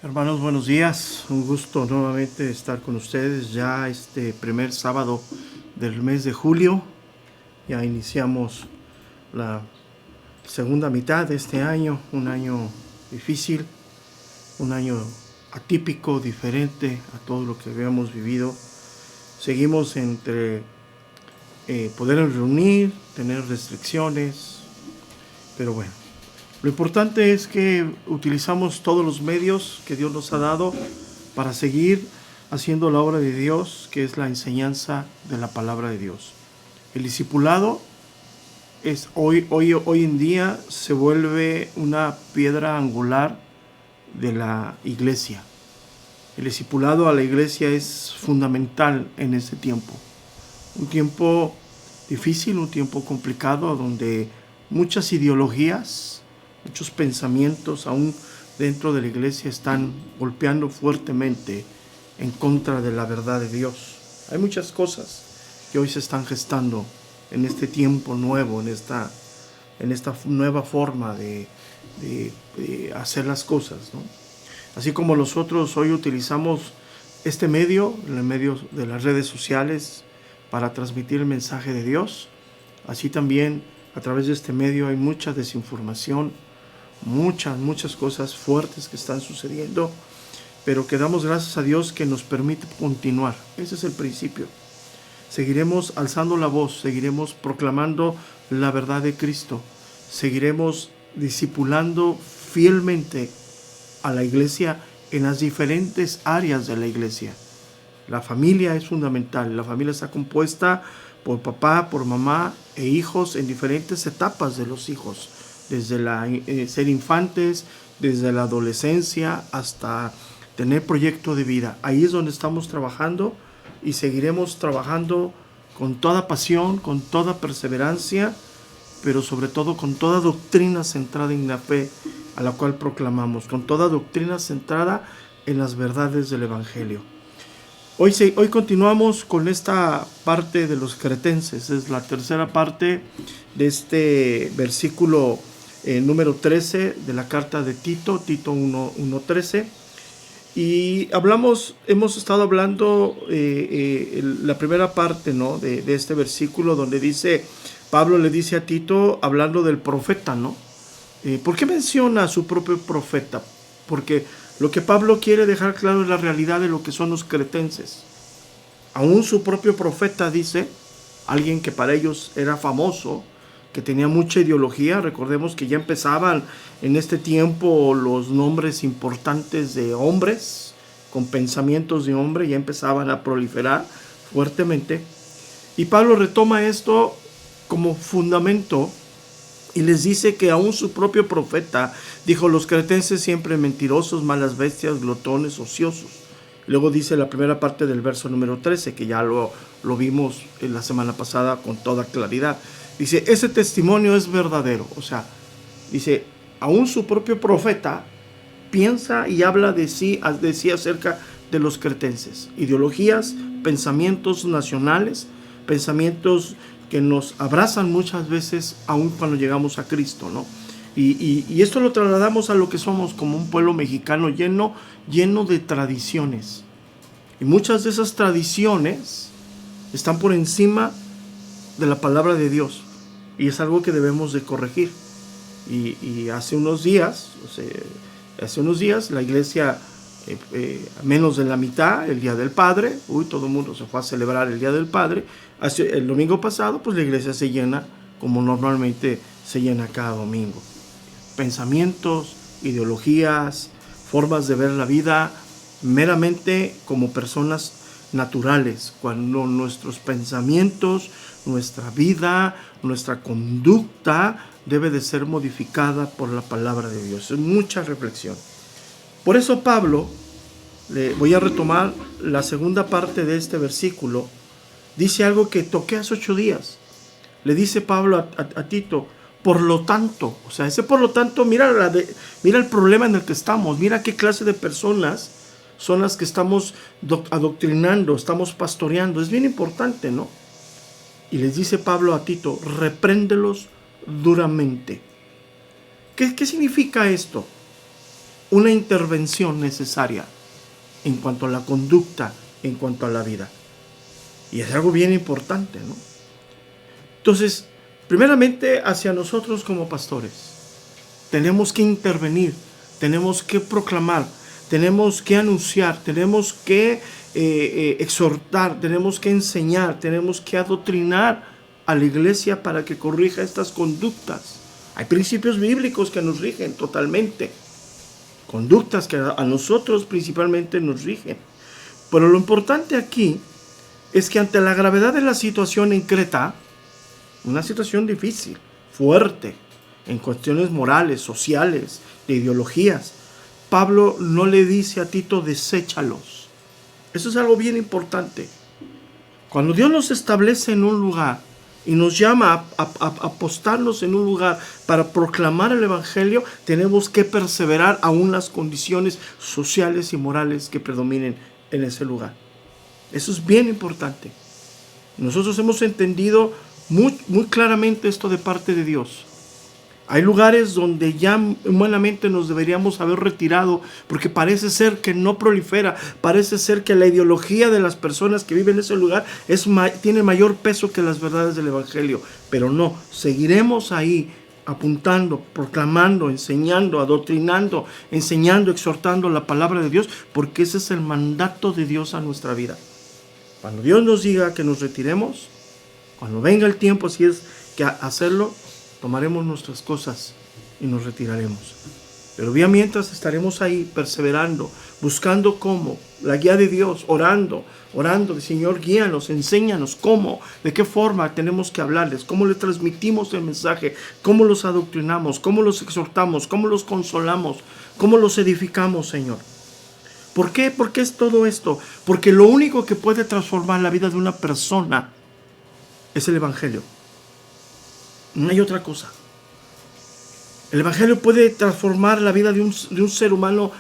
Hermanos, buenos días. Un gusto nuevamente estar con ustedes ya este primer sábado del mes de julio. Ya iniciamos la segunda mitad de este año, un año difícil, un año atípico, diferente a todo lo que habíamos vivido. Seguimos entre poder reunir, tener restricciones, pero bueno. Lo importante es que utilizamos todos los medios que Dios nos ha dado para seguir haciendo la obra de Dios, que es la enseñanza de la palabra de Dios. El discipulado es hoy en día se vuelve una piedra angular de la iglesia. El discipulado a la iglesia es fundamental en este tiempo. Un tiempo difícil, un tiempo complicado, donde muchas ideologías, muchos pensamientos aún dentro de la iglesia están golpeando fuertemente en contra de la verdad de Dios. Hay muchas cosas que hoy se están gestando en este tiempo nuevo, en esta nueva forma de hacer las cosas, ¿no? Así como nosotros hoy utilizamos este medio, el medio de las redes sociales, para transmitir el mensaje de Dios, así también a través de este medio hay mucha desinformación, muchas cosas fuertes que están sucediendo, pero que damos gracias a Dios que nos permite continuar. Ese es el principio. Seguiremos alzando la voz, seguiremos proclamando la verdad de Cristo, seguiremos discipulando fielmente a la iglesia en las diferentes áreas de la iglesia. La familia es fundamental. La familia está compuesta por papá, por mamá e hijos en diferentes etapas de los hijos, desde ser infantes, desde la adolescencia hasta tener proyecto de vida. Ahí es donde estamos trabajando y seguiremos trabajando con toda pasión, con toda perseverancia, pero sobre todo con toda doctrina centrada en la fe a la cual proclamamos, con toda doctrina centrada en las verdades del Evangelio. Hoy continuamos con esta parte de los cretenses. Es la tercera parte de este versículo número 13 de la carta de Tito 1:13. Y hemos estado hablando la primera parte, ¿no? de este versículo donde dice, Pablo le dice a Tito, hablando del profeta, ¿no? ¿Por qué menciona a su propio profeta? Porque lo que Pablo quiere dejar claro es la realidad de lo que son los cretenses. Aún su propio profeta dice, alguien que para ellos era famoso, que tenía mucha ideología. Recordemos que ya empezaban en este tiempo los nombres importantes de hombres, con pensamientos de hombre, ya empezaban a proliferar fuertemente. Y Pablo retoma esto como fundamento y les dice que aún su propio profeta dijo, los cretenses siempre mentirosos, malas bestias, glotones, ociosos. Luego dice la primera parte del verso número 13, que ya lo vimos en la semana pasada con toda claridad. Dice, ese testimonio es verdadero. O sea, dice, aún su propio profeta piensa y habla de sí acerca de los cretenses. Ideologías, pensamientos nacionales, pensamientos que nos abrazan muchas veces aún cuando llegamos a Cristo, ¿no? Y esto lo trasladamos a lo que somos como un pueblo mexicano lleno de tradiciones. Y muchas de esas tradiciones están por encima de la palabra de Dios. Y es algo que debemos de corregir. Y hace unos días la iglesia, menos de la mitad, el Día del Padre, todo el mundo se fue a celebrar el Día del Padre. El domingo pasado, pues la iglesia se llena como normalmente se llena cada domingo. Pensamientos, ideologías, formas de ver la vida meramente como personas naturales, cuando nuestros pensamientos, nuestra vida, nuestra conducta debe de ser modificada por la palabra de Dios. Es mucha reflexión. Por eso Pablo, le voy a retomar la segunda parte de este versículo, dice algo que toqué hace 8 días. Le dice Pablo a Tito, por lo tanto, o sea, ese por lo tanto, mira el problema en el que estamos, mira qué clase de personas son las que estamos adoctrinando, estamos pastoreando. Es bien importante, ¿no? Y les dice Pablo a Tito, repréndelos duramente. ¿Qué significa esto? una intervención necesaria en cuanto a la conducta, en cuanto a la vida. Y es algo bien importante, ¿no? Entonces, primeramente hacia nosotros como pastores, tenemos que intervenir, tenemos que proclamar, tenemos que anunciar, tenemos que exhortar, tenemos que enseñar, tenemos que adoctrinar a la iglesia para que corrija estas conductas. Hay principios bíblicos que nos rigen totalmente, conductas que a nosotros principalmente nos rigen. Pero lo importante aquí es que ante la gravedad de la situación en Creta, una situación difícil, fuerte, en cuestiones morales, sociales, de ideologías, Pablo no le dice a Tito, deséchalos. Eso es algo bien importante. Cuando Dios nos establece en un lugar y nos llama a postarnos en un lugar para proclamar el Evangelio, tenemos que perseverar aún las condiciones sociales y morales que predominen en ese lugar. Eso es bien importante. Nosotros hemos entendido muy claramente esto de parte de Dios. Hay lugares donde ya humanamente nos deberíamos haber retirado porque parece ser que no prolifera, parece ser que la ideología de las personas que viven en ese lugar tiene mayor peso que las verdades del Evangelio. Pero no, seguiremos ahí apuntando, proclamando, enseñando, adoctrinando, enseñando, exhortando la palabra de Dios, porque ese es el mandato de Dios a nuestra vida. Cuando Dios nos diga que nos retiremos, cuando venga el tiempo, si es que hacerlo, tomaremos nuestras cosas y nos retiraremos. Pero bien mientras estaremos ahí perseverando, buscando cómo, la guía de Dios, orando, Señor, guíanos, enséñanos cómo, de qué forma tenemos que hablarles, cómo le transmitimos el mensaje, cómo los adoctrinamos, cómo los exhortamos, cómo los consolamos, cómo los edificamos, Señor. ¿Por qué? ¿Por qué es todo esto? Porque lo único que puede transformar la vida de una persona es el Evangelio. No hay otra cosa. El Evangelio puede transformar la vida de un ser humano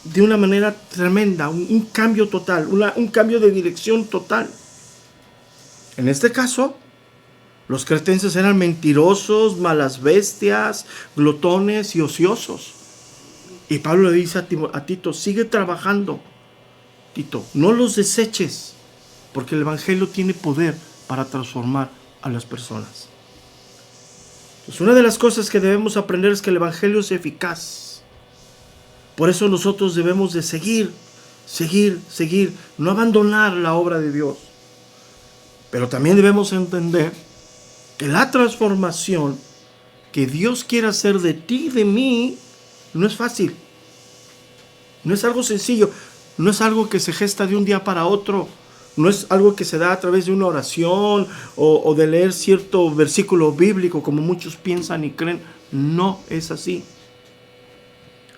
de una manera tremenda, un cambio total, un cambio de dirección total. En este caso, los cretenses eran mentirosos, malas bestias, glotones y ociosos. Y Pablo le dice a Tito, sigue trabajando, Tito, no los deseches, porque el Evangelio tiene poder para transformar a las personas. Pues una de las cosas que debemos aprender es que el Evangelio es eficaz. Por eso nosotros debemos de seguir, no abandonar la obra de Dios. Pero también debemos entender que la transformación que Dios quiere hacer de ti y de mí no es fácil. No es algo sencillo, no es algo que se gesta de un día para otro. No es algo que se da a través de una oración o de leer cierto versículo bíblico como muchos piensan y creen. No es así.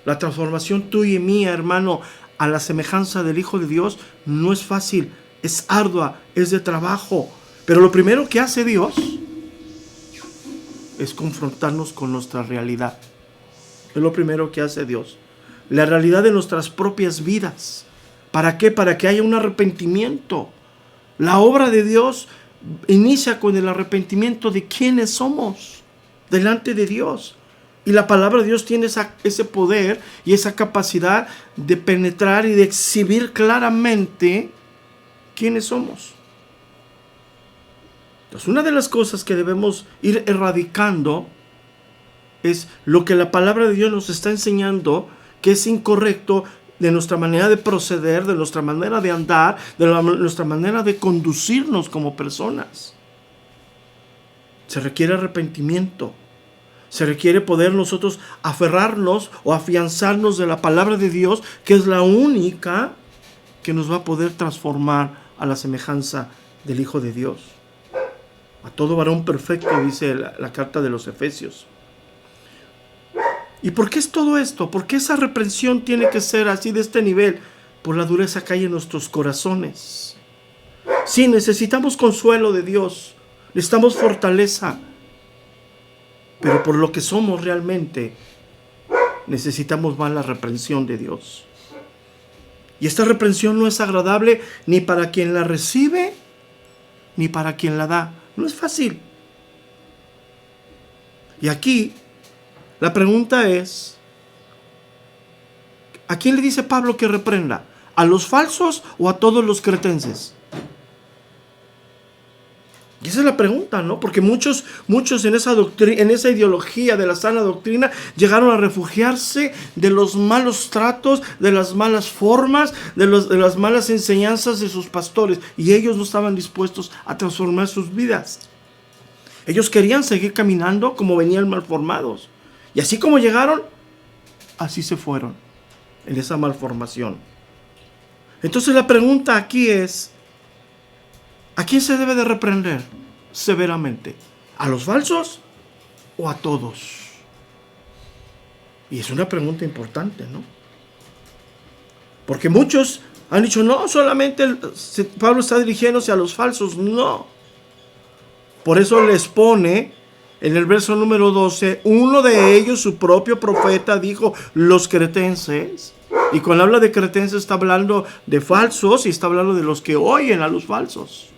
La transformación tuya y mía, hermano, a la semejanza del Hijo de Dios no es fácil, es ardua, es de trabajo. Pero lo primero que hace Dios es confrontarnos con nuestra realidad. Es lo primero que hace Dios. La realidad de nuestras propias vidas. ¿Para qué? Para que haya un arrepentimiento. La obra de Dios inicia con el arrepentimiento de quiénes somos delante de Dios. Y la palabra de Dios tiene ese poder y esa capacidad de penetrar y de exhibir claramente quiénes somos. Entonces, una de las cosas que debemos ir erradicando es lo que la palabra de Dios nos está enseñando que es incorrecto de nuestra manera de proceder, de nuestra manera de andar, de nuestra manera de conducirnos como personas. Se requiere arrepentimiento. Se requiere poder nosotros aferrarnos o afianzarnos de la palabra de Dios, que es la única que nos va a poder transformar a la semejanza del Hijo de Dios. A todo varón perfecto, dice la carta de los Efesios. ¿Y por qué es todo esto? ¿Por qué esa reprensión tiene que ser así de este nivel? Por la dureza que hay en nuestros corazones. Sí, necesitamos consuelo de Dios, necesitamos fortaleza, pero por lo que somos realmente, necesitamos más la reprensión de Dios. Y esta reprensión no es agradable ni para quien la recibe, ni para quien la da. No es fácil. Y aquí la pregunta es, ¿A quién le dice Pablo que reprenda? ¿A los falsos o a todos los cretenses? Y esa es la pregunta, ¿no? Porque muchos en esa doctrina, en esa ideología de la sana doctrina, llegaron a refugiarse de los malos tratos, de las malas formas, de las malas enseñanzas de sus pastores. Y ellos no estaban dispuestos a transformar sus vidas. Ellos querían seguir caminando como venían malformados. Y así como llegaron, así se fueron en esa malformación. Entonces la pregunta aquí es, ¿a quién se debe de reprender severamente? ¿A los falsos o a todos? Y es una pregunta importante, ¿no? Porque muchos han dicho, no, solamente Pablo está dirigiéndose a los falsos. No. Por eso les pone en el verso número 12, uno de ellos, su propio profeta, dijo, los cretenses. Y cuando habla de cretenses está hablando de falsos y está hablando de los que oyen a los falsos.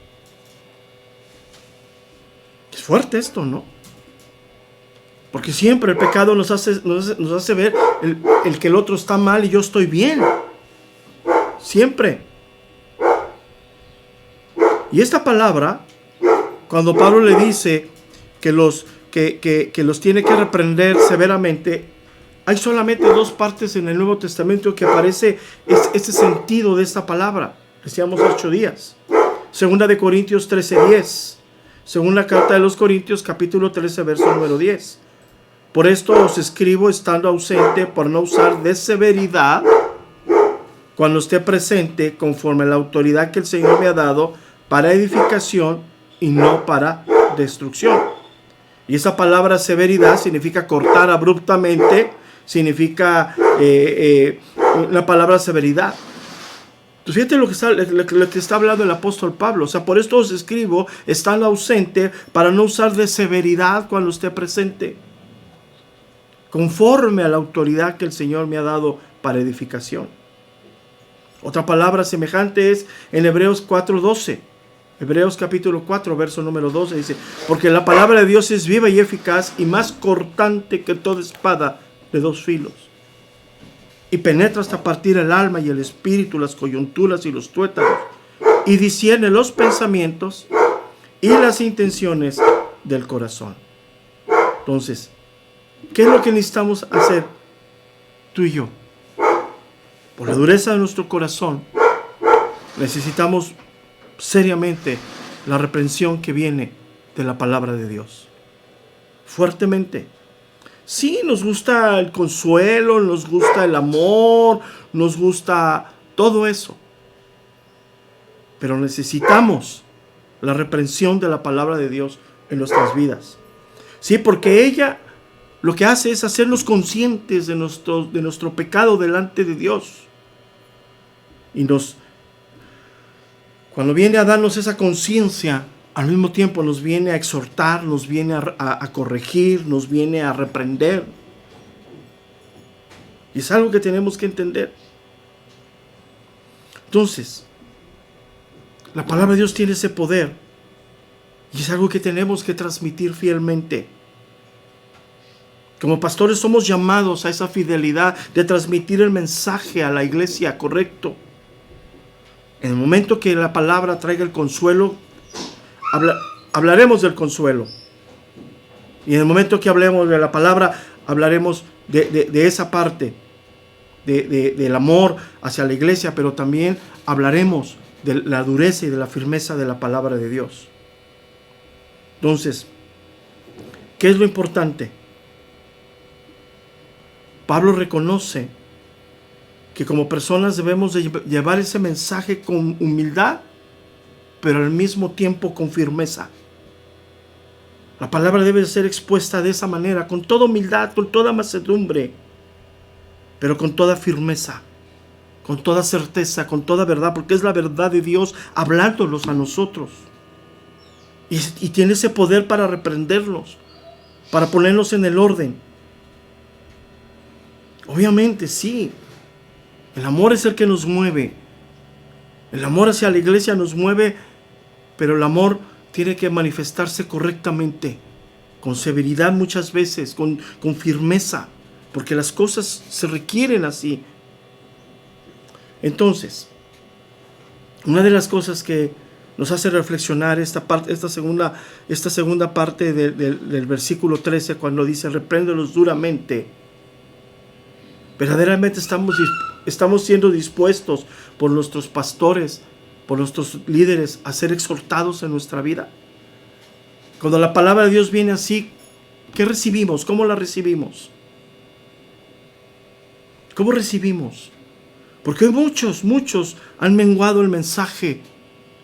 Es fuerte esto, ¿no? Porque siempre el pecado nos hace ver el que el otro está mal y yo estoy bien. Siempre. Y esta palabra, cuando Pablo le dice que los tiene que reprender severamente, hay solamente dos partes en el Nuevo Testamento que aparece este sentido de esta palabra. Decíamos 8 días. Segunda de Corintios 13:10. Segunda carta de los Corintios, capítulo 13, verso número 10. Por esto os escribo estando ausente, por no usar de severidad cuando esté presente, conforme a la autoridad que el Señor me ha dado, para edificación y no para destrucción. Y esa palabra severidad significa cortar abruptamente, significa la palabra severidad. Entonces fíjate lo que está hablando el apóstol Pablo. O sea, por esto os escribo, estando ausente, para no usar de severidad cuando esté presente, conforme a la autoridad que el Señor me ha dado para edificación. Otra palabra semejante es en Hebreos 4:12. Hebreos capítulo 4, verso número 12 dice, porque la palabra de Dios es viva y eficaz y más cortante que toda espada de 2 filos. Y penetra hasta partir el alma y el espíritu, las coyunturas y los tuétanos, y discierne los pensamientos y las intenciones del corazón. Entonces, ¿qué es lo que necesitamos hacer tú y yo? Por la dureza de nuestro corazón, necesitamos seriamente la reprensión que viene de la palabra de Dios. Fuertemente. Sí, nos gusta el consuelo, nos gusta el amor, nos gusta todo eso. Pero necesitamos la reprensión de la palabra de Dios en nuestras vidas. Sí, porque ella lo que hace es hacernos conscientes de nuestro pecado delante de Dios. Y cuando viene a darnos esa conciencia, al mismo tiempo nos viene a exhortar, nos viene a corregir, nos viene a reprender. Y es algo que tenemos que entender. Entonces, la palabra de Dios tiene ese poder. Y es algo que tenemos que transmitir fielmente. Como pastores somos llamados a esa fidelidad de transmitir el mensaje a la iglesia correcto. En el momento que la palabra traiga el consuelo, hablaremos del consuelo. Y en el momento que hablemos de la palabra, hablaremos de esa parte, del amor hacia la iglesia, pero también hablaremos de la dureza y de la firmeza de la palabra de Dios. Entonces, ¿qué es lo importante? Pablo reconoce que como personas debemos de llevar ese mensaje con humildad, pero al mismo tiempo con firmeza. La palabra debe ser expuesta de esa manera, con toda humildad, con toda mansedumbre, pero con toda firmeza, con toda certeza, con toda verdad, porque es la verdad de Dios hablándonos a nosotros. Y tiene ese poder para reprendernos, para ponernos en el orden. Obviamente, sí. El amor es el que nos mueve. El amor hacia la iglesia nos mueve, pero el amor tiene que manifestarse correctamente, con severidad muchas veces, con firmeza, porque las cosas se requieren así. Entonces, una de las cosas que nos hace reflexionar esta segunda parte del versículo 13, cuando dice: repréndelos duramente. Verdaderamente estamos siendo dispuestos por nuestros pastores, por nuestros líderes, a ser exhortados en nuestra vida. Cuando la palabra de Dios viene así, ¿qué recibimos? ¿Cómo la recibimos? ¿Cómo recibimos? Porque hoy muchos han menguado el mensaje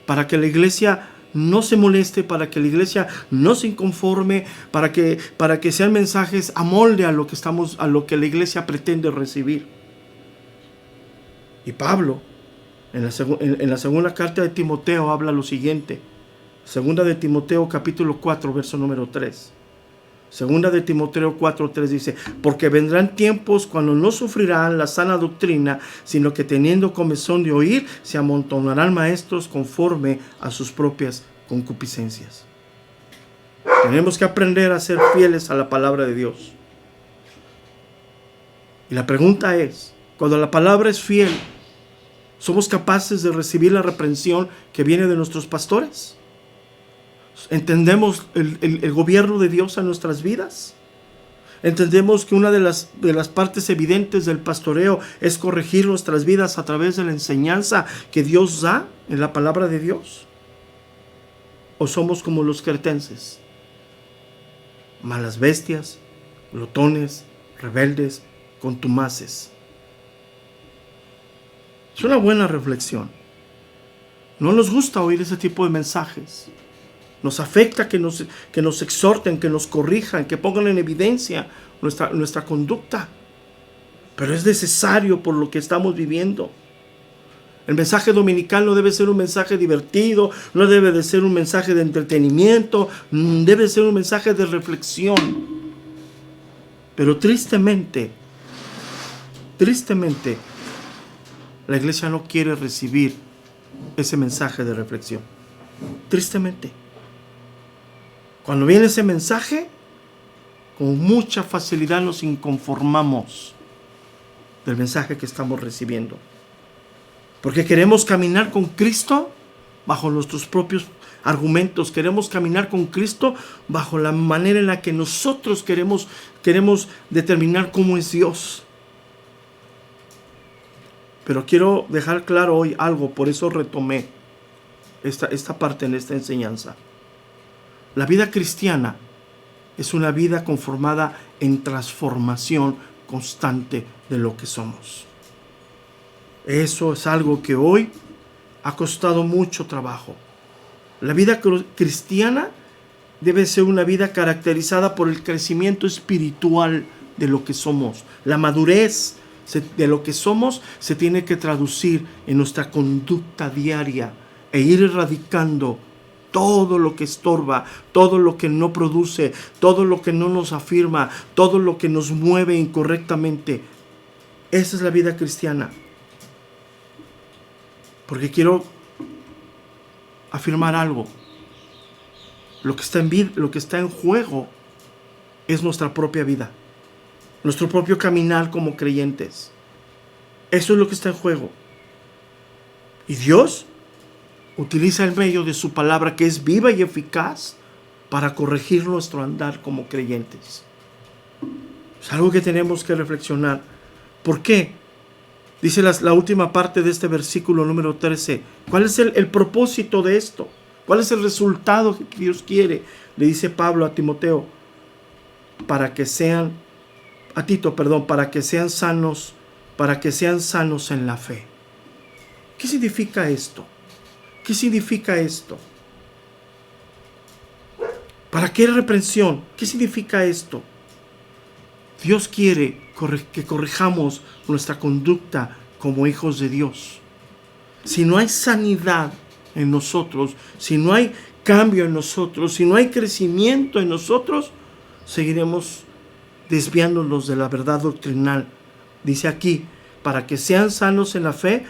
para que la iglesia no se moleste, para que la iglesia no se inconforme, para que sean mensajes a molde a lo que la iglesia pretende recibir. Y Pablo, en la segunda carta de Timoteo, habla lo siguiente. Segunda de Timoteo capítulo 4, verso número 3. Segunda de Timoteo 4:3 dice: porque vendrán tiempos cuando no sufrirán la sana doctrina, sino que teniendo comezón de oír, se amontonarán maestros conforme a sus propias concupiscencias. Tenemos que aprender a ser fieles a la palabra de Dios. Y la pregunta es, cuando la palabra es fiel, ¿somos capaces de recibir la reprensión que viene de nuestros pastores? ¿Entendemos el gobierno de Dios en nuestras vidas? ¿Entendemos que una de las partes evidentes del pastoreo es corregir nuestras vidas a través de la enseñanza que Dios da en la palabra de Dios? ¿O somos como los cretenses? Malas bestias, glotones, rebeldes, contumaces. Es una buena reflexión. No nos gusta oír ese tipo de mensajes. Nos afecta que nos exhorten, que nos corrijan, que pongan en evidencia nuestra conducta. Pero es necesario por lo que estamos viviendo. El mensaje dominical no debe ser un mensaje divertido, no debe de ser un mensaje de entretenimiento, debe ser un mensaje de reflexión. Pero tristemente, la iglesia no quiere recibir ese mensaje de reflexión. Tristemente. Cuando viene ese mensaje, con mucha facilidad nos inconformamos del mensaje que estamos recibiendo. Porque queremos caminar con Cristo bajo nuestros propios argumentos. Queremos caminar con Cristo bajo la manera en la que nosotros queremos determinar cómo es Dios. Pero quiero dejar claro hoy algo, por eso retomé esta parte en esta enseñanza. La vida cristiana es una vida conformada en transformación constante de lo que somos. Eso es algo que hoy ha costado mucho trabajo. La vida cristiana debe ser una vida caracterizada por el crecimiento espiritual de lo que somos. La madurez de lo que somos se tiene que traducir en nuestra conducta diaria e ir erradicando todo lo que estorba, todo lo que no produce, todo lo que no nos afirma, todo lo que nos mueve incorrectamente. Esa es la vida cristiana. Porque quiero afirmar algo. Lo que está en juego es nuestra propia vida, nuestro propio caminar como creyentes. Eso es lo que está en juego. Y Dios utiliza el medio de su palabra, que es viva y eficaz, para corregir nuestro andar como creyentes. Es algo que tenemos que reflexionar. ¿Por qué? Dice la última parte de este versículo número 13. ¿Cuál es el propósito de esto? ¿Cuál es el resultado que Dios quiere? Le dice Pablo a Timoteo, para que sean sanos, en la fe. ¿Qué significa esto? ¿Qué significa esto? ¿Para qué reprensión? ¿Qué significa esto? Dios quiere que corrijamos nuestra conducta como hijos de Dios. Si no hay sanidad en nosotros, si no hay cambio en nosotros, si no hay crecimiento en nosotros, seguiremos desviándonos de la verdad doctrinal. Dice aquí, para que sean sanos en la fe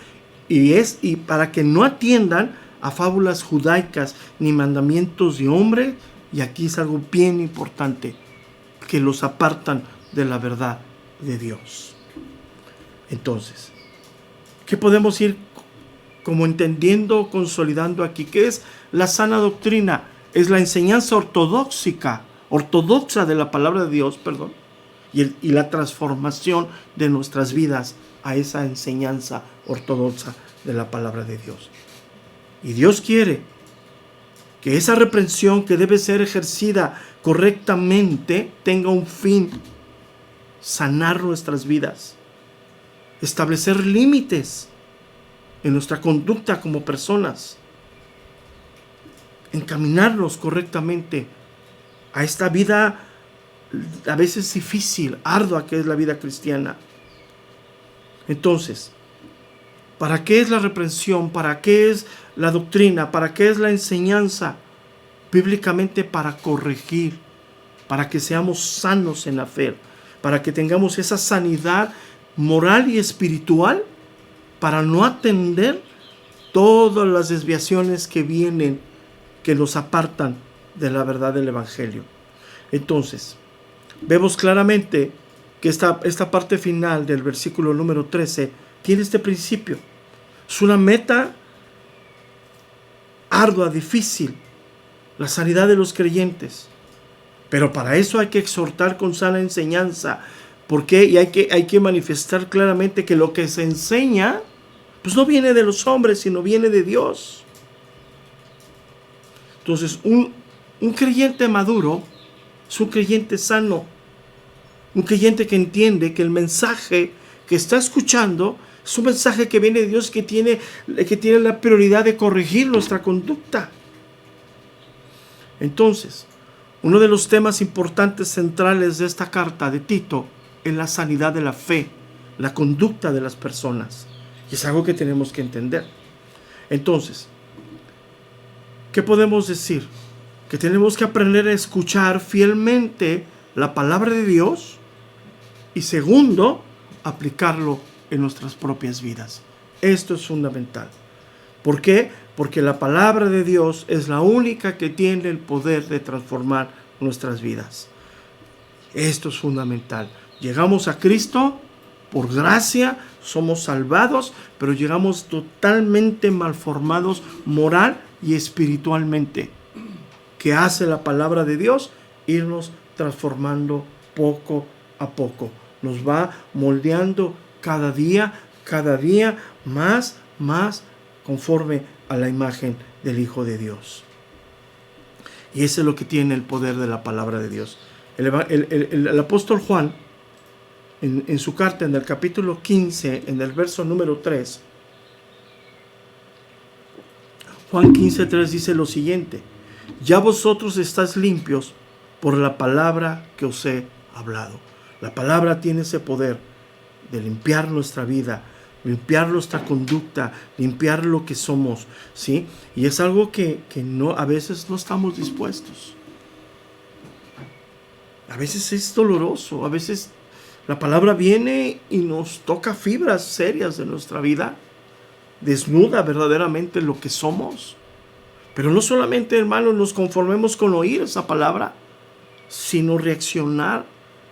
y para que no atiendan a fábulas judaicas ni mandamientos de hombre, y aquí es algo bien importante, que los apartan de la verdad de Dios. Entonces, ¿Qué podemos ir como entendiendo, consolidando aquí? ¿Qué es la sana doctrina? Es la enseñanza ortodoxa de la palabra de Dios, y la transformación de nuestras vidas a esa enseñanza ortodoxa de la palabra de Dios. Y Dios quiere que esa reprensión que debe ser ejercida correctamente tenga un fin: sanar nuestras vidas, establecer límites en nuestra conducta como personas, encaminarnos correctamente a esta vida a veces difícil, ardua, que es la vida cristiana. Entonces, ¿para qué es la reprensión? ¿Para qué es la doctrina? ¿Para qué es la enseñanza? Bíblicamente, para corregir, para que seamos sanos en la fe, para que tengamos esa sanidad moral y espiritual, para no atender todas las desviaciones que vienen, que nos apartan de la verdad del Evangelio. Entonces, vemos claramente que esta parte final del versículo número 13 tiene este principio. Es una meta ardua, difícil, la sanidad de los creyentes. Pero para eso hay que exhortar con sana enseñanza. ¿Por qué? Y hay que manifestar claramente que lo que se enseña, pues no viene de los hombres, sino viene de Dios. Entonces, un creyente maduro es un creyente sano, un creyente que entiende que el mensaje que está escuchando es un mensaje que viene de Dios, que tiene la prioridad de corregir nuestra conducta. Entonces, uno de los temas importantes centrales de esta carta de Tito es la sanidad de la fe, la conducta de las personas. Y es algo que tenemos que entender. Entonces, ¿qué podemos decir? Que tenemos que aprender a escuchar fielmente la palabra de Dios y, segundo, aplicarlo en nuestras propias vidas. Esto es fundamental. ¿Por qué? Porque la palabra de Dios es la única que tiene el poder de transformar nuestras vidas. Esto es fundamental. Llegamos a Cristo por gracia, somos salvados, pero llegamos totalmente malformados moral y espiritualmente. ¿Qué hace la palabra de Dios? Irnos transformando poco a poco. Nos va moldeando cada día más conforme a la imagen del Hijo de Dios. Y ese es lo que tiene el poder de la palabra de Dios. El apóstol Juan, en su carta, en el capítulo 15, en el verso número 3, Juan 15:3 dice lo siguiente: ya vosotros estáis limpios por la palabra que os he hablado. La palabra tiene ese poder de limpiar nuestra vida, limpiar nuestra conducta, limpiar lo que somos, ¿sí? Y es algo que a veces no estamos dispuestos. A veces es doloroso, a veces la palabra viene y nos toca fibras serias de nuestra vida, desnuda verdaderamente lo que somos. Pero no solamente, hermanos, nos conformemos con oír esa palabra, sino reaccionar,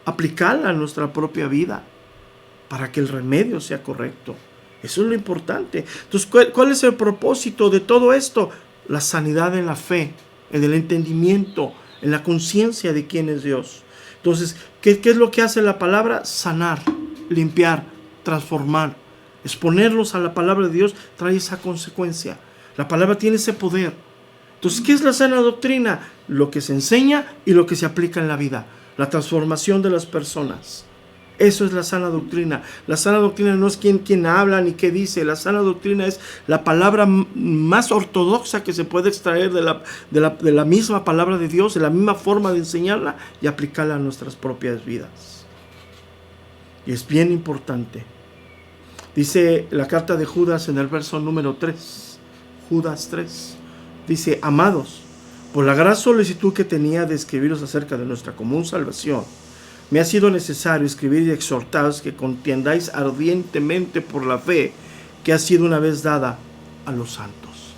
aplicarla a nuestra propia vida para que el remedio sea correcto. Eso es lo importante. Entonces, ¿cuál es el propósito de todo esto? La sanidad en la fe, en el entendimiento, en la conciencia de quién es Dios. Entonces, ¿qué es lo que hace la palabra? Sanar, limpiar, transformar. Exponerlos a la palabra de Dios trae esa consecuencia. La palabra tiene ese poder. Entonces, ¿qué es la sana doctrina? Lo que se enseña y lo que se aplica en la vida. La transformación de las personas. Eso es la sana doctrina. La sana doctrina no es quien habla ni qué dice. La sana doctrina es la palabra más ortodoxa que se puede extraer de la misma palabra de Dios, de la misma forma de enseñarla y aplicarla a nuestras propias vidas. Y es bien importante. Dice la carta de Judas en el verso número 3. Judas 3. Dice: amados, por la gran solicitud que tenía de escribiros acerca de nuestra común salvación, me ha sido necesario escribir y exhortaros que contiendáis ardientemente por la fe que ha sido una vez dada a los santos.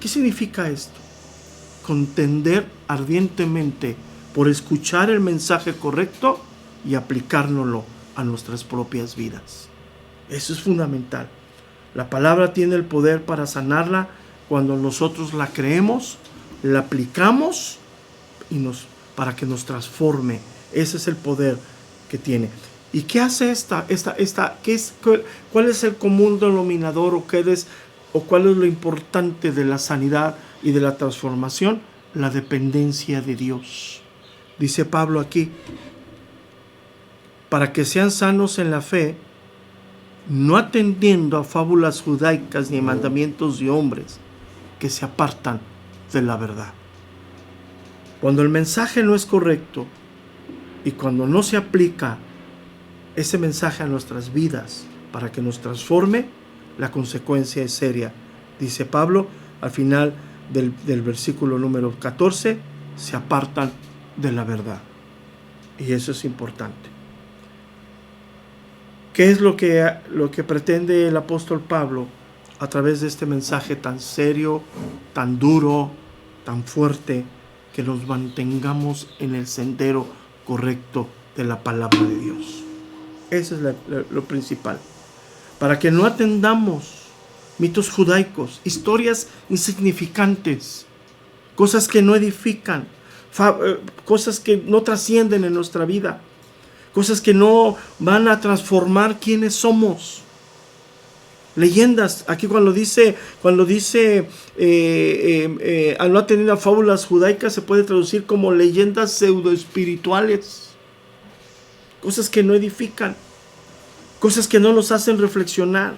¿Qué significa esto? Contender ardientemente por escuchar el mensaje correcto y aplicárnoslo a nuestras propias vidas. Eso es fundamental. La palabra tiene el poder para sanarla cuando nosotros la creemos, la aplicamos para que nos transforme. Ese es el poder que tiene. ¿Y qué hace cuál es el común denominador o cuál es lo importante de la sanidad y de la transformación? La dependencia de Dios. Dice Pablo aquí, para que sean sanos en la fe, no atendiendo a fábulas judaicas ni mandamientos de hombres que se apartan de la verdad. Cuando el mensaje no es correcto y cuando no se aplica ese mensaje a nuestras vidas para que nos transforme, la consecuencia es seria. Dice Pablo al final del versículo número 14, se apartan de la verdad. Y eso es importante. ¿Qué es lo que pretende el apóstol Pablo a través de este mensaje tan serio, tan duro, tan fuerte? Que nos mantengamos en el sendero correcto de la palabra de Dios. Eso es lo principal. Para que no atendamos mitos judaicos, historias insignificantes, cosas que no edifican, cosas que no trascienden en nuestra vida, cosas que no van a transformar quiénes somos. Leyendas, aquí cuando dice al no tener a fábulas judaicas, se puede traducir como leyendas pseudoespirituales, cosas que no edifican, cosas que no nos hacen reflexionar,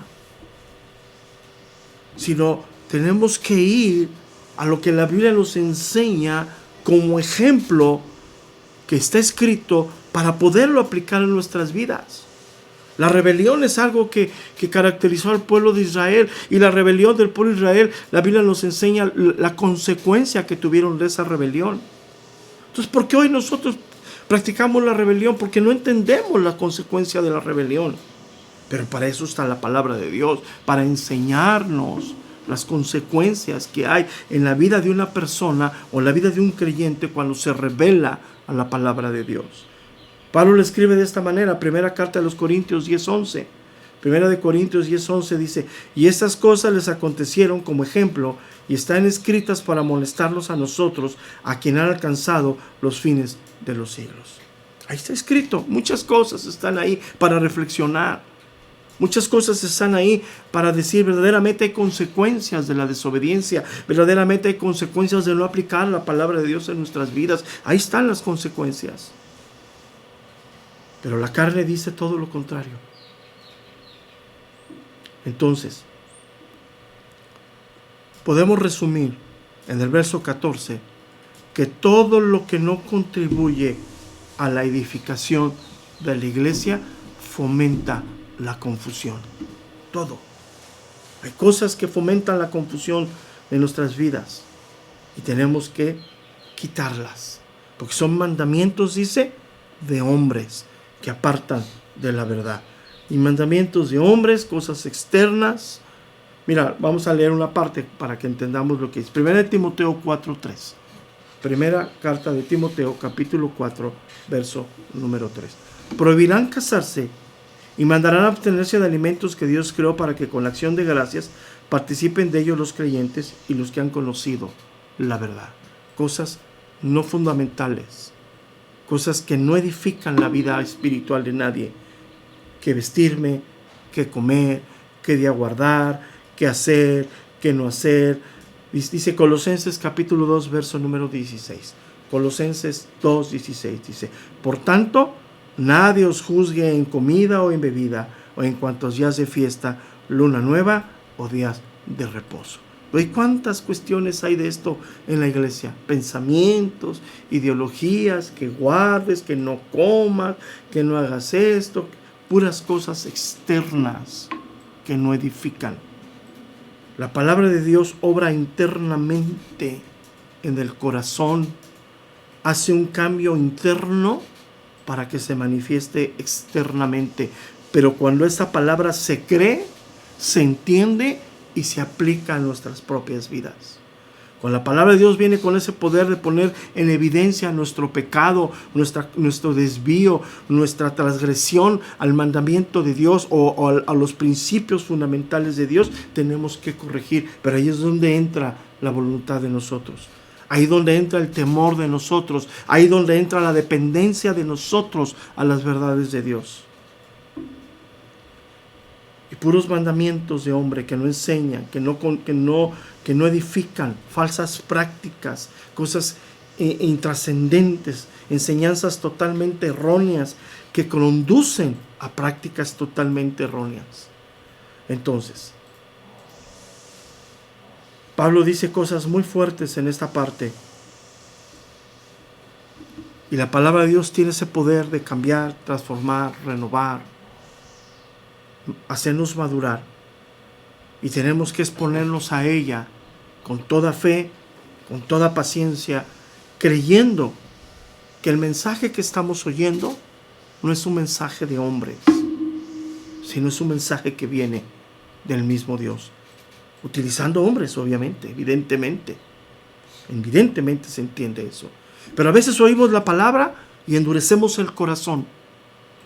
sino tenemos que ir a lo que la Biblia nos enseña como ejemplo que está escrito para poderlo aplicar en nuestras vidas. La rebelión es algo que caracterizó al pueblo de Israel, y la rebelión del pueblo de Israel, la Biblia nos enseña la consecuencia que tuvieron de esa rebelión. Entonces, ¿por qué hoy nosotros practicamos la rebelión? Porque no entendemos la consecuencia de la rebelión. Pero para eso está la palabra de Dios, para enseñarnos las consecuencias que hay en la vida de una persona o en la vida de un creyente cuando se revela a la palabra de Dios. Pablo le escribe de esta manera, primera carta de los Corintios 10:11. Primera de Corintios 10:11 dice, y estas cosas les acontecieron como ejemplo y están escritas para molestarnos a nosotros, a quien han alcanzado los fines de los siglos. Ahí está escrito, muchas cosas están ahí para reflexionar. Muchas cosas están ahí para decir, verdaderamente hay consecuencias de la desobediencia, verdaderamente hay consecuencias de no aplicar la palabra de Dios en nuestras vidas. Ahí están las consecuencias. Pero la carne dice todo lo contrario. Entonces, podemos resumir en el verso 14 que todo lo que no contribuye a la edificación de la iglesia fomenta la confusión. Todo. Hay cosas que fomentan la confusión en nuestras vidas y tenemos que quitarlas, porque son mandamientos, dice, de hombres que apartan de la verdad. Y mandamientos de hombres, cosas externas. Mira, vamos a leer una parte para que entendamos lo que es. Primera de Timoteo 4:3. Primera carta de Timoteo, capítulo 4, verso número 3. Prohibirán casarse y mandarán a abstenerse de alimentos que Dios creó para que con la acción de gracias participen de ellos los creyentes y los que han conocido la verdad. Cosas no fundamentales, cosas que no edifican la vida espiritual de nadie. Que vestirme, que comer, que de aguardar, que hacer, que no hacer. Dice Colosenses capítulo 2, verso número 16. Colosenses 2:16 dice, por tanto, nadie os juzgue en comida o en bebida, o en cuantos días de fiesta, luna nueva o días de reposo. ¿Y cuántas cuestiones hay de esto en la iglesia? Pensamientos, ideologías, que guardes, que no comas, que no hagas esto, puras cosas externas que no edifican. La palabra de Dios obra internamente en el corazón, hace un cambio interno para que se manifieste externamente. Pero cuando esa palabra se cree, se entiende y se aplica a nuestras propias vidas. Cuando la palabra de Dios viene con ese poder de poner en evidencia nuestro pecado, nuestro desvío, nuestra transgresión al mandamiento de Dios o a los principios fundamentales de Dios, tenemos que corregir. Pero ahí es donde entra la voluntad de nosotros. Ahí donde entra el temor de nosotros. Ahí donde entra la dependencia de nosotros a las verdades de Dios. Y puros mandamientos de hombre que no enseñan, que no edifican, falsas prácticas, cosas intrascendentes, enseñanzas totalmente erróneas que conducen a prácticas totalmente erróneas. Entonces, Pablo dice cosas muy fuertes en esta parte. Y la palabra de Dios tiene ese poder de cambiar, transformar, renovar, hacernos madurar. Y tenemos que exponernos a ella con toda fe, con toda paciencia, creyendo que el mensaje que estamos oyendo no es un mensaje de hombres, sino es un mensaje que viene del mismo Dios. Utilizando hombres, obviamente, evidentemente se entiende eso. Pero a veces oímos la palabra y endurecemos el corazón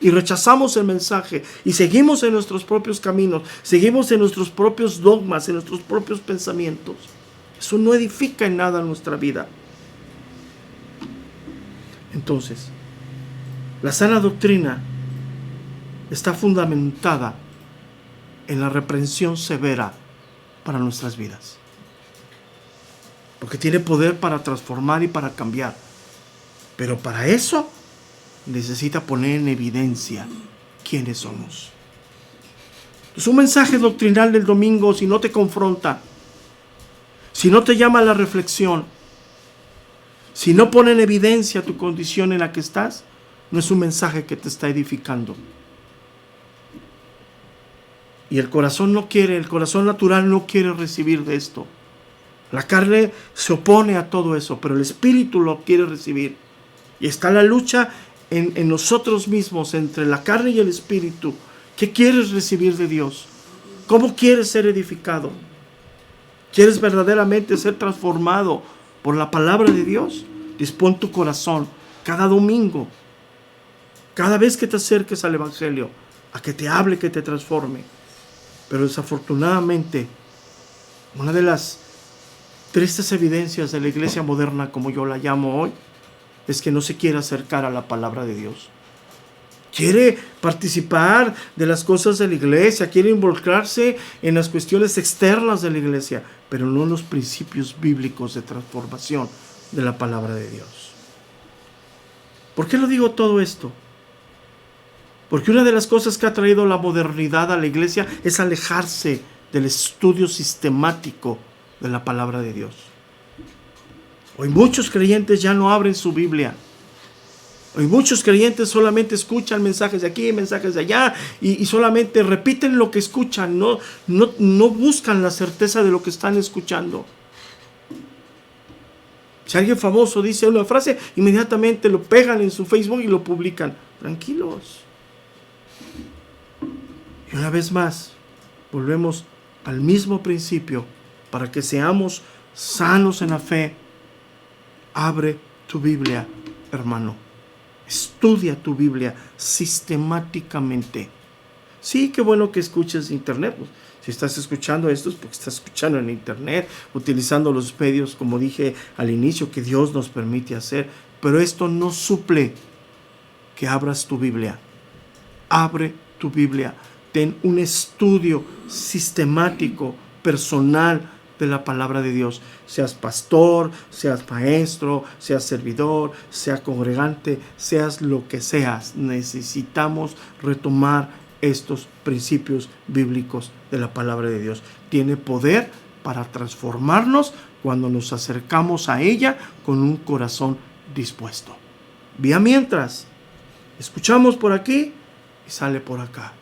y rechazamos el mensaje y seguimos en nuestros propios caminos, seguimos en nuestros propios dogmas, en nuestros propios pensamientos. Eso no edifica en nada nuestra vida. Entonces, la sana doctrina está fundamentada en la reprensión severa para nuestras vidas, porque tiene poder para transformar y para cambiar, pero para eso necesita poner en evidencia quiénes somos. Entonces, un mensaje doctrinal del domingo, si no te confronta, si no te llama a la reflexión, si no pone en evidencia tu condición en la que estás, no es un mensaje que te está edificando. Y el corazón natural no quiere recibir de esto. La carne se opone a todo eso, pero el espíritu lo quiere recibir. Y está la lucha en nosotros mismos, entre la carne y el espíritu. ¿Qué quieres recibir de Dios? ¿Cómo quieres ser edificado? ¿Quieres verdaderamente ser transformado por la palabra de Dios? Dispón tu corazón cada domingo, cada vez que te acerques al Evangelio, a que te hable, que te transforme. Pero desafortunadamente, una de las tristes evidencias de la iglesia moderna, como yo la llamo hoy, es que no se quiere acercar a la palabra de Dios. Quiere participar de las cosas de la iglesia, quiere involucrarse en las cuestiones externas de la iglesia, pero no en los principios bíblicos de transformación de la palabra de Dios. ¿Por qué lo digo todo esto? Porque una de las cosas que ha traído la modernidad a la iglesia es alejarse del estudio sistemático de la palabra de Dios. Hoy muchos creyentes ya no abren su Biblia. Hoy muchos creyentes solamente escuchan mensajes de aquí, mensajes de allá, y solamente repiten lo que escuchan, no buscan la certeza de lo que están escuchando. Si alguien famoso dice una frase, inmediatamente lo pegan en su Facebook y lo publican. Tranquilos. Y una vez más, volvemos al mismo principio para que seamos sanos en la fe. Abre tu Biblia, hermano. Estudia tu Biblia sistemáticamente. Sí, qué bueno que escuches internet. Si estás escuchando esto es porque estás escuchando en internet, utilizando los medios, como dije al inicio, que Dios nos permite hacer. Pero esto no suple que abras tu Biblia. Abre tu Biblia. Ten un estudio sistemático, personal de la palabra de Dios. Seas pastor, seas maestro, seas servidor, seas congregante, seas lo que seas. Necesitamos retomar estos principios bíblicos de la palabra de Dios. Tiene poder para transformarnos cuando nos acercamos a ella con un corazón dispuesto. Vía mientras, escuchamos por aquí y sale por acá.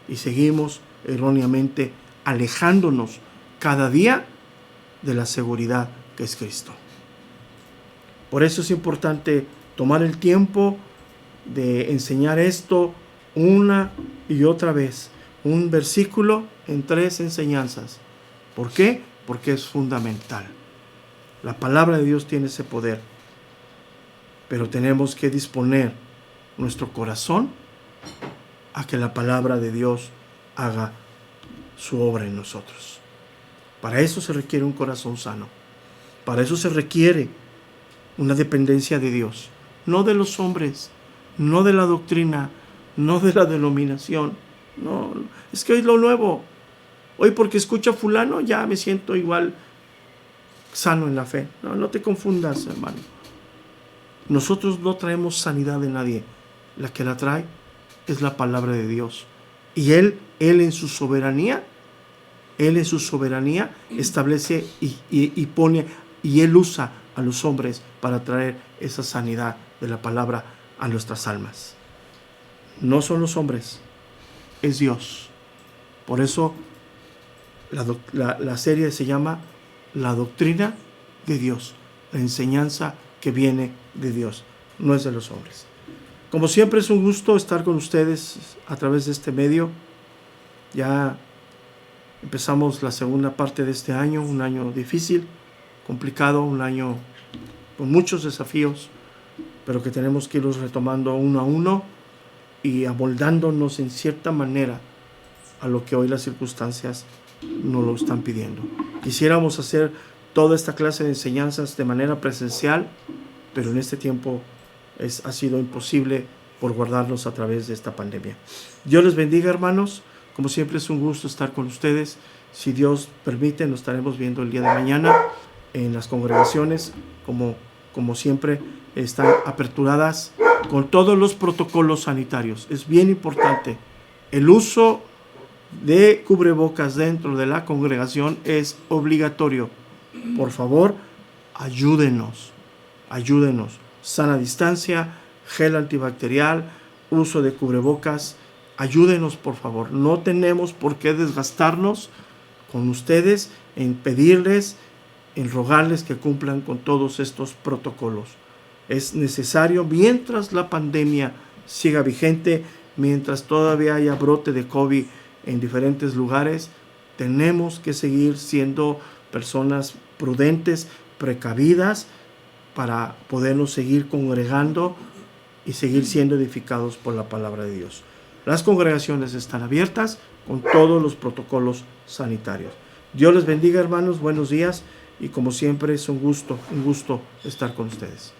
Y seguimos erróneamente alejándonos cada día de la seguridad que es Cristo. Por eso es importante tomar el tiempo de enseñar esto una y otra vez. Un versículo en 3 enseñanzas. ¿Por qué? Porque es fundamental. La palabra de Dios tiene ese poder, pero tenemos que disponer nuestro corazón a que la palabra de Dios haga su obra en nosotros. Para eso se requiere un corazón sano. Para eso se requiere una dependencia de Dios, no de los hombres, no de la doctrina, no de la denominación. No, es que hoy es lo nuevo. Hoy porque escucho a fulano ya me siento igual sano en la fe. No, no te confundas, hermano. Nosotros no traemos sanidad de nadie. La que la trae es la palabra de Dios. Y Él en su soberanía, establece y pone, y Él usa a los hombres para traer esa sanidad de la palabra a nuestras almas. No son los hombres, es Dios. Por eso la serie se llama La doctrina de Dios, la enseñanza que viene de Dios, no es de los hombres. Como siempre es un gusto estar con ustedes a través de este medio. Ya empezamos la segunda parte de este año, un año difícil, complicado, un año con muchos desafíos, pero que tenemos que irlos retomando uno a uno y amoldándonos en cierta manera a lo que hoy las circunstancias nos lo están pidiendo. Quisiéramos hacer toda esta clase de enseñanzas de manera presencial, pero en este tiempo ha sido imposible por guardarnos a través de esta pandemia. Dios les bendiga, hermanos. Como siempre es un gusto estar con ustedes. Si Dios permite, nos estaremos viendo el día de mañana en las congregaciones, como siempre están aperturadas con todos los protocolos sanitarios. Es bien importante. El uso de cubrebocas dentro de la congregación es obligatorio. Por favor, ayúdenos. Sana distancia, gel antibacterial, uso de cubrebocas. Ayúdenos, por favor. No tenemos por qué desgastarnos con ustedes en pedirles, en rogarles que cumplan con todos estos protocolos. Es necesario, mientras la pandemia siga vigente, mientras todavía haya brote de COVID en diferentes lugares, tenemos que seguir siendo personas prudentes, precavidas, para podernos seguir congregando y seguir siendo edificados por la palabra de Dios. Las congregaciones están abiertas con todos los protocolos sanitarios. Dios les bendiga, hermanos, buenos días, y como siempre es un gusto estar con ustedes.